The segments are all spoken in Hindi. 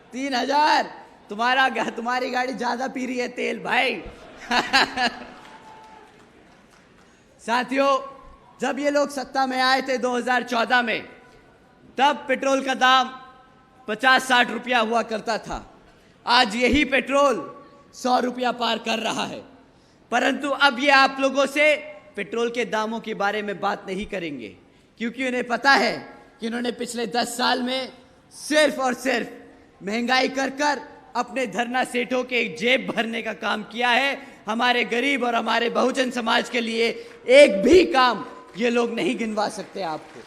3,000? तुम्हारी गाड़ी ज्यादा पी रही है तेल भाई। साथियों, जब ये लोग सत्ता में आए थे 2014 में, तब पेट्रोल का दाम 50-60 रुपया हुआ करता था। आज यही पेट्रोल 100 रुपया पार कर रहा है। परंतु अब ये आप लोगों से पेट्रोल के दामों के बारे में बात नहीं करेंगे, क्योंकि उन्हें पता है कि उन्होंने पिछले 10 साल में सिर्फ और सिर्फ महंगाई कर कर अपने धरना सेठों के जेब भरने का काम किया है। हमारे गरीब और हमारे बहुजन समाज के लिए एक भी काम ये लोग नहीं गिनवा सकते आपको।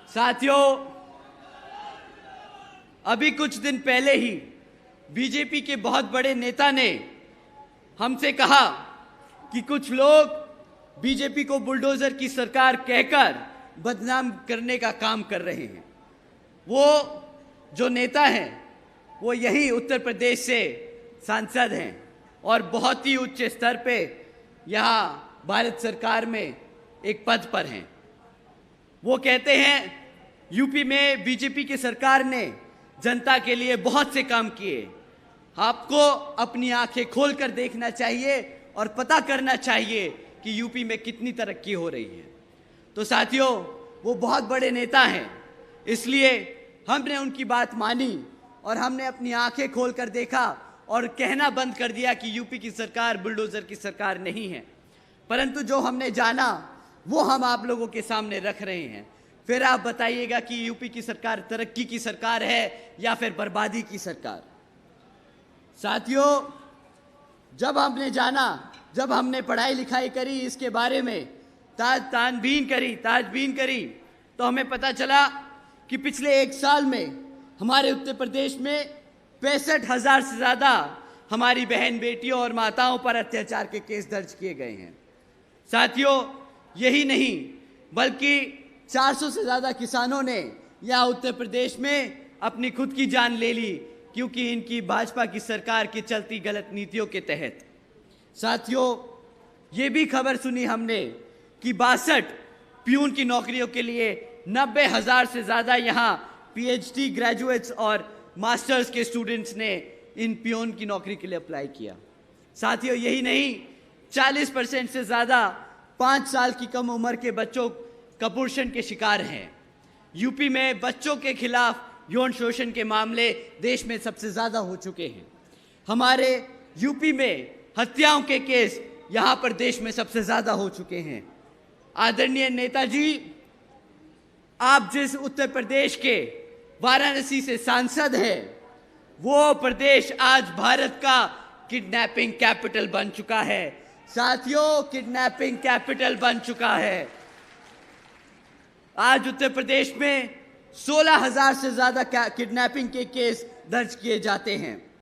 साथियों, अभी कुछ दिन पहले ही बीजेपी के बहुत बड़े नेता ने हमसे कहा कि कुछ लोग बीजेपी को बुलडोजर की सरकार कहकर बदनाम करने का काम कर रहे हैं। वो जो नेता हैं वो यही उत्तर प्रदेश से सांसद हैं और बहुत ही उच्च स्तर पे यहाँ भारत सरकार में एक पद पर हैं। वो कहते हैं यूपी में बीजेपी की सरकार ने जनता के लिए बहुत से काम किए। आपको अपनी आंखें खोलकर देखना चाहिए और पता करना चाहिए कि यूपी में कितनी तरक्की हो रही है। तो साथियों, वो बहुत बड़े नेता हैं, इसलिए हमने उनकी बात मानी और हमने अपनी आंखें खोलकर देखा और कहना बंद कर दिया कि यूपी की सरकार बुलडोजर की सरकार नहीं है। परंतु जो हमने जाना वो हम आप लोगों के सामने रख रहे हैं। फिर आप बताइएगा कि यूपी की सरकार तरक्की की सरकार है या फिर बर्बादी की सरकार। साथियों, जब हमने जाना, जब हमने पढ़ाई लिखाई करी इसके बारे में, ताजबीन करी, तो हमें पता चला कि पिछले 1 साल में हमारे उत्तर प्रदेश में 65,000 से ज़्यादा हमारी बहन बेटियों और माताओं पर अत्याचार के केस दर्ज किए गए हैं। साथियों, यही नहीं बल्कि 400 से ज़्यादा किसानों ने यहाँ उत्तर प्रदेश में अपनी खुद की जान ले ली, क्योंकि इनकी भाजपा की सरकार की चलती गलत नीतियों के तहत। साथियों, ये भी खबर सुनी हमने कि 62 प्यून की नौकरियों के लिए 90,000 से ज़्यादा यहाँ पीएचडी ग्रेजुएट्स और मास्टर्स के स्टूडेंट्स ने इन प्यून की नौकरी के लिए अप्लाई किया। साथियों, यही नहीं, 40% से ज़्यादा 5 साल की कम उम्र के बच्चों कुपोषण के शिकार हैं। यूपी में बच्चों के खिलाफ यौन शोषण के मामले देश में सबसे ज़्यादा हो चुके हैं। हमारे यूपी में हत्याओं के केस यहाँ पर देश में सबसे ज़्यादा हो चुके हैं। आदरणीय नेताजी, आप जिस उत्तर प्रदेश के वाराणसी से सांसद हैं, वो प्रदेश आज भारत का किडनैपिंग कैपिटल बन चुका है। साथियों, किडनैपिंग कैपिटल बन चुका है। आज उत्तर प्रदेश में 16,000 से ज़्यादा किडनैपिंग के केस दर्ज किए जाते हैं।